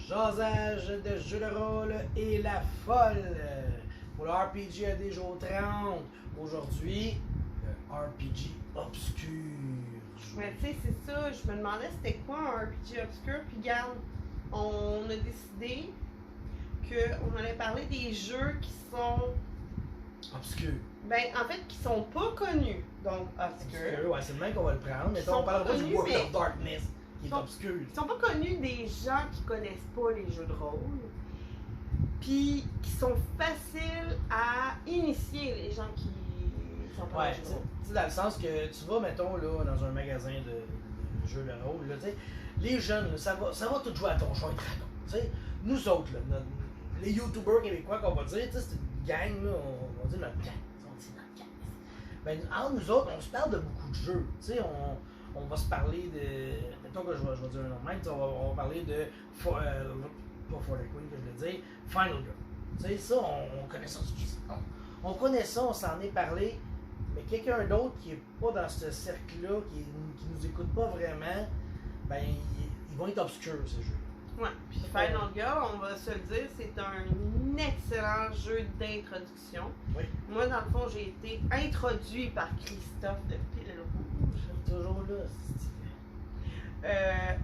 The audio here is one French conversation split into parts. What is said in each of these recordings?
Jasage de jeux de rôle et la folle pour le RPG AD jour 30. Aujourd'hui, le RPG obscur. Mais tu sais, c'est ça, je me demandais c'était quoi un RPG obscur, puis garde, on a décidé qu'on allait parler des jeux qui sont, Obscur. ben en fait, qui sont pas connus, donc obscurs. Ouais, c'est le même qu'on va le prendre. Mais Ils sont on parlera pas du connus, World mais- of Darkness qui est sont- obscur. Ils sont pas connus des gens qui connaissent pas les jeux de rôle, puis qui sont faciles à initier les gens qui sont pas Ouais, dans les jeux de rôle. tu sais, dans le sens que tu vas, mettons, là, dans un magasin de jeux de rôle, là, tu sais, les jeunes, là, ça va tout jouer à ton choix et dragon. Tu sais, nous autres, là, les youtubeurs québécois qu'on va dire, tu sais, c'est une gang, là, on va dire notre gang. On dit notre gang. Ben, entre nous autres, on se parle de beaucoup de jeux. Tu sais, on va se parler de. Mettons que je vais dire un nom même, tu sais, on va parler de. Pas For the Queen que je voulais dire, Final Girl. Tu sais, ça, on connaît ça. On connaît ça, on s'en est parlé. Mais quelqu'un d'autre qui est pas dans ce cercle-là, qui nous écoute pas vraiment, ben, ils vont être obscurs, ces jeux. Ouais, puis Final Girl, on va se le dire, c'est un excellent jeu d'introduction. Oui. Moi, dans le fond, j'ai été introduit par Christophe de Pile Rouge Toujours là,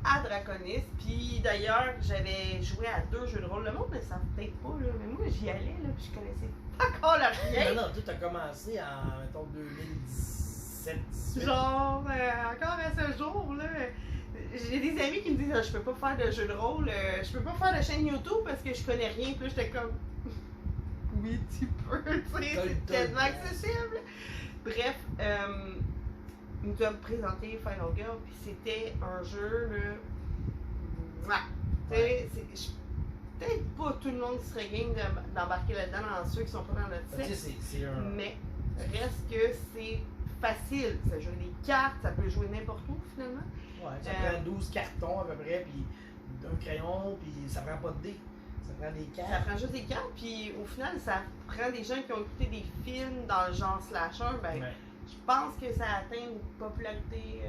à Draconis. Puis d'ailleurs, j'avais joué à 2 jeux de rôle. Le monde ne savent peut-être pas, là, mais moi, j'y allais, là, puis je connaissais pas encore le rien. Non, tout a commencé en, mettons, 2017, 18. Genre, encore à ce jour, là, j'ai des amis qui me disent je peux pas faire de jeu de rôle, je peux pas faire de chaîne YouTube parce que je connais rien. Puis là, j'étais comme oui, tu peux, tu sais, c'est tellement accessible. Bref, ils nous ont présenté Final Girl, puis c'était un jeu, là. Tu sais, peut-être pas tout le monde qui serait game d'embarquer là-dedans dans ceux qui sont pas dans notre Tu sais, secte, c'est un. mais reste que c'est facile. Ça joue des cartes, ça peut jouer n'importe où finalement. Ouais, ça prend 12 cartons à peu près, puis un crayon, puis ça prend pas de dés. Ça prend des Ça cartes. prend juste des cartes, puis au final, ça prend des gens qui ont écouté des films dans le genre slasher. Ben, Ouais. je pense que ça atteint une popularité.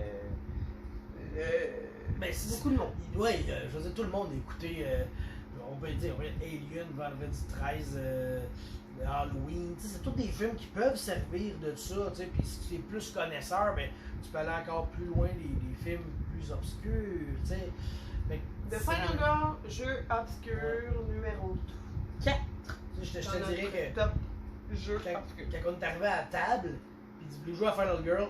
Ben, c'est Beaucoup de monde. Oui, je veux dire, tout le monde a écouté, on peut dire, Alien, Vendredi 13, Halloween. Tu sais, c'est tous des films qui peuvent servir de ça. Tu sais, puis si tu es plus connaisseur, ben, tu peux aller encore plus loin des films plus obscurs. Tu sais. Fait que The c'est Final un- Girl, jeu obscur numéro 4. Tu sais, je te dirais que Top jeu quand obscur. on est arrivé à la table, puis du Blue jouer à Final Girl,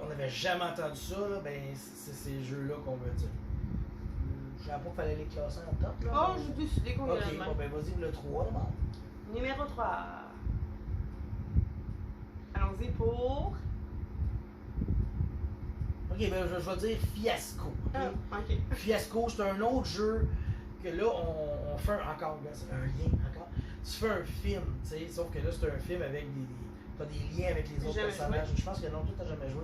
on n'avait jamais entendu ça, là, ben c'est ces jeux-là qu'on veut dire. Je savais pas qu'il fallait les classer en top. Là, Oh, mais- j'ai décidé qu'on y allait Ok, demain. bon ben vas-y, le 3 d'abord. Numéro 3. Allons-y pour. Ok, ben je vais dire Fiasco. ok? Ah, ok. Fiasco, c'est un autre jeu que là, on fait encore, là, c'est un lien encore. Tu fais un film, tu sais, sauf que là, c'est un film avec t'as des liens avec les autres Jamais personnages. joué. Je pense que non, toi, t'as jamais joué.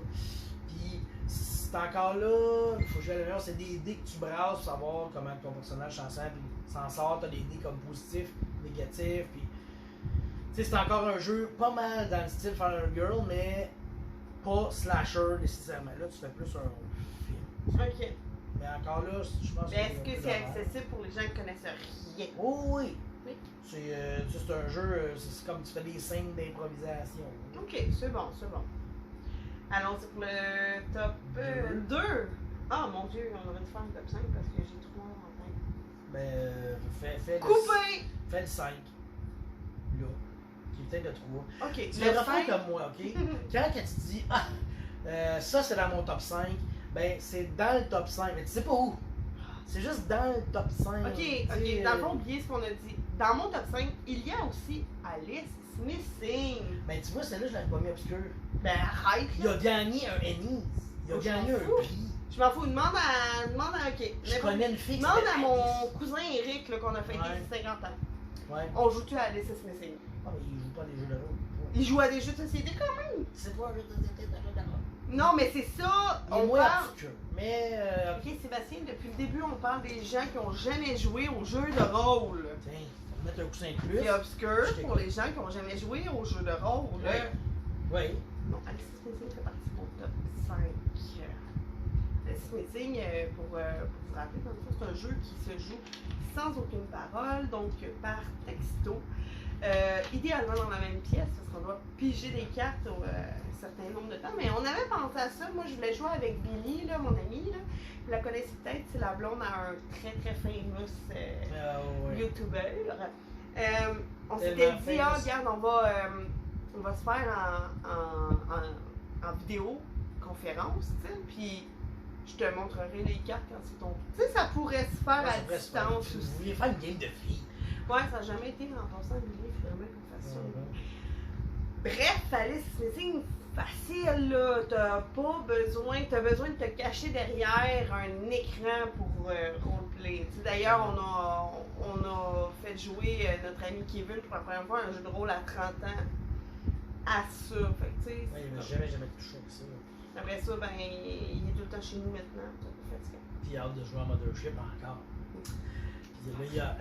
Puis, c'est encore là, il faut jouer à la meilleure, c'est des dés que tu brasses pour savoir comment ton personnage s'en sort. T'as des dés comme positifs, négatifs, puis. Tu sais, c'est encore un jeu pas mal dans le style Final Girl, mais pas slasher nécessairement. Là, tu fais plus un film. Ok. Mais encore là, je pense Mais est-ce qu'il y a que un peu c'est d'horreur. accessible pour les gens qui connaissent rien? Oh oui! Oui. C'est un jeu, c'est comme tu fais des scènes d'improvisation. Ok, c'est bon, c'est bon. Allons-y pour le top Deux. 2. Ah mon dieu, on aurait dû faire le top 5 parce que j'ai 3 en tête. Ben, fais Coupé! fais le 5. Là. Qui est peut-être le 3. Ok, Tu le devrais 5. faire comme moi, ok? Quand tu te dis, ça c'est dans mon top 5, ben c'est dans le top 5. Mais tu sais pas où. C'est juste dans le top 5. Ok, tu sais, ok. Dans le fond, oubliez ce qu'on a dit. Dans mon top 5, il y a aussi Alice Smithing. Ben tu vois, celle-là, je l'avais pas mis obscur. Ben arrête Il là. a gagné un Ennis. Il a Oh, je gagné m'en un fous. prix. Je m'en fous. Demande à. Ok. Je connais une fille qui Demande à s'appelle mon Alice. cousin Eric là, qu'on a fêté Ouais. ses 50 ans. Ouais. On joue-tu à Alice Smithing? Ah, mais il joue pas des jeux de rôle. Il joue à des jeux de société quand même. C'est pas un jeu de société, c'est un jeu de rôle. Non, mais c'est ça. Il est On moins parle. obscur. Mais, Ok, Sébastien, depuis le début, on parle des gens qui ont jamais joué aux jeux de rôle. tiens, on va mettre un coussin de plus. C'est obscur Je t'écoute. pour les gens qui ont jamais joué aux jeux de rôle. Ouais. Oui. Non, Alice Smithing fait partie de mon top 5. Alice Smithing, pour vous rappeler, dans le fond, c'est un jeu qui se joue sans aucune parole, donc par texto. Idéalement dans la même pièce, parce qu'on doit piger des cartes au certain nombre de temps. Mais on avait pensé à ça. Moi, je voulais jouer avec Billy, là, mon amie. Là. Vous la connaissez peut-être, c'est la blonde à un très très famous YouTuber. On s'était dit, ah, regarde, on va se faire en vidéoconférence, tu sais, puis je te montrerai les cartes quand c'est ton tour. Tu sais, ça pourrait se faire à distance aussi. Vous vouliez faire une game de filles. Ouais, ça n'a jamais été en passant à Billy, il faudrait qu'on fasse ça. Bref, fallait se signe facile, là. T'as besoin de te cacher derrière un écran pour roleplay. D'ailleurs, on a fait jouer notre ami Kevin pour la première fois un jeu de rôle à 30 ans à ça. Fait que, tu sais. Ouais, il m'a jamais touché avec ça. Après ça, ben, il est tout le temps chez nous maintenant. Fatigué. Puis il a hâte de jouer à Mothership encore. Puis là,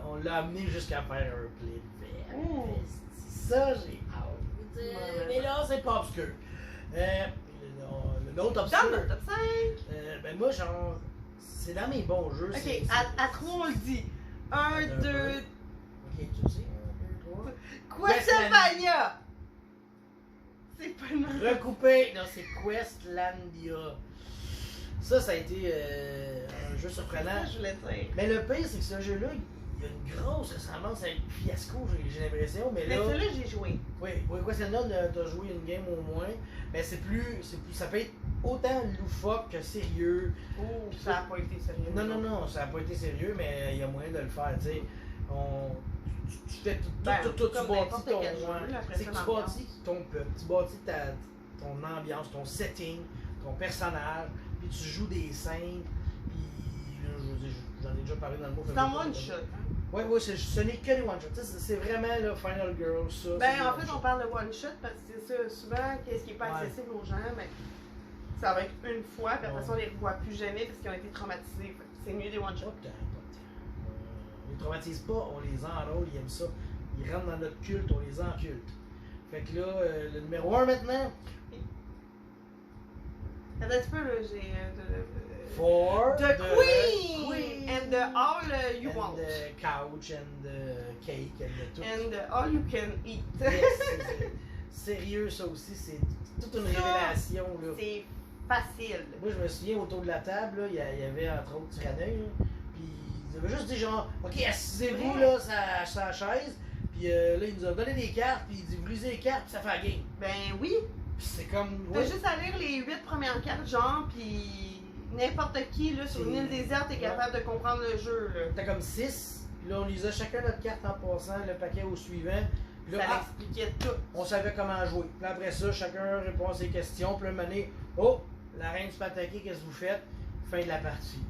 on l'a amené jusqu'à faire un play. Ça, j'ai hâte. Mais là, c'est pas obscur. L'autre obscur. Dans le top 5. Ben moi, genre, c'est dans mes bons jeux. Ok, à 3 on le dit. 1, 2. Ok, tu sais, 1, 2, 3. Questlania! C'est pas le nom. Recoupé. Non, c'est Questlandia. Ça a été un jeu surprenant. C'est ça que je voulais dire. Mais le pire, c'est que ce jeu-là, il y a une grosse ressemblance avec Fiasco, j'ai l'impression. Mais là. Mais celui-là, j'ai joué. Oui, Questlandia, t'as joué une game au moins. Mais c'est plus. Ça peut être autant loufoque que sérieux. Oh, ça n'a pas été sérieux. Non, ça n'a pas été sérieux, mais il y a moyen de le faire, tu sais. Tu fais tout, tu bâtis ton. C'est que tu bâtis ton peuple, tu bâtis ton ambiance, ton setting, ton personnage, puis tu joues des scènes, puis j'en ai déjà parlé dans le mot. C'est en one shot. Oui, ce n'est que des one shots. C'est vraiment le Final Girl, ça. Ben, en fait, on parle de one shot parce que c'est ça, souvent, qu'est-ce qui n'est pas accessible aux gens, mais ça va être une fois, puis après ça, on les revoit plus jamais parce qu'ils ont été traumatisés. C'est mieux des one shots. On les traumatise pas, on les enrôle, ils aiment ça. Ils rentrent dans notre culte, on les enculte. Fait que là, le numéro 1 maintenant. Attends un petit peu, là, j'ai. For the Queen! And the all you and want. The couch and the cake and the tout. And the all you can eat. Yes, sérieux, ça aussi, c'est toute une révélation. Là. C'est facile. Moi, je me souviens, autour de la table, là, il y avait entre autres Tyraneuil, puis il avait juste dit genre, ok, assisez-vous là, sur la chaise, puis là, il nous a donné des cartes, puis il dit, vous lisez les cartes, puis ça fait la game. Ben oui. Puis c'est comme. T'as juste à lire les 8 premières cartes, genre, puis n'importe qui, là, sur une île déserte est capable de comprendre le jeu, là. T'as comme 6, puis là, on lisait chacun notre carte en passant le paquet au suivant. Puis là, ça l'expliquait tout. On savait comment jouer. Puis après ça, chacun répond à ses questions. Puis là, un moment donné, oh, la reine se fait attaquer, qu'est-ce que vous faites? Fin de la partie.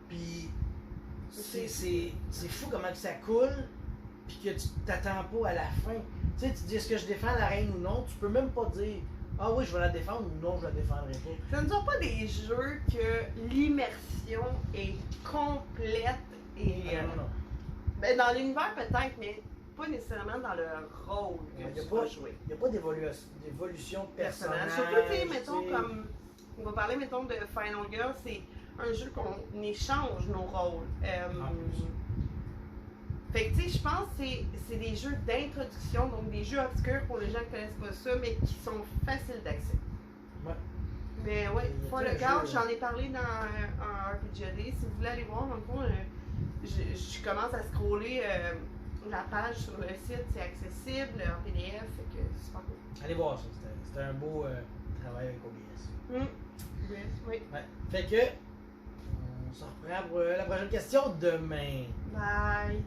Puis c'est fou comment que ça coule, puis que tu t'attends pas à la fin. Tu sais, tu dis est-ce que je défends la reine ou non? Tu peux même pas dire ah oui, je vais la défendre ou non, je la défendrai pas. Ce ne sont pas des jeux que l'immersion est complète et. Non. Ben, dans l'univers peut-être, mais pas nécessairement dans le rôle que tu vas jouer. Il n'y a pas d'évolution de personnage. Surtout, tu sais, mettons, comme. On va parler, mettons, de Final Girl, c'est un jeu qu'on échange nos rôles. Fait que, tu sais, je pense que c'est des jeux d'introduction, donc des jeux obscurs pour les gens qui connaissent pas ça, mais qui sont faciles d'accès. Ouais. Mais ouais, Final Girl, j'en ai parlé dans un RPGD. Si vous voulez aller voir, dans le fond, je commence à scroller la page sur le site, c'est accessible en PDF, fait que c'est super cool. Allez voir ça, c'était un beau travail avec OBS. Oui. Ouais. Fait que, on se reprend pour la prochaine question demain. Bye.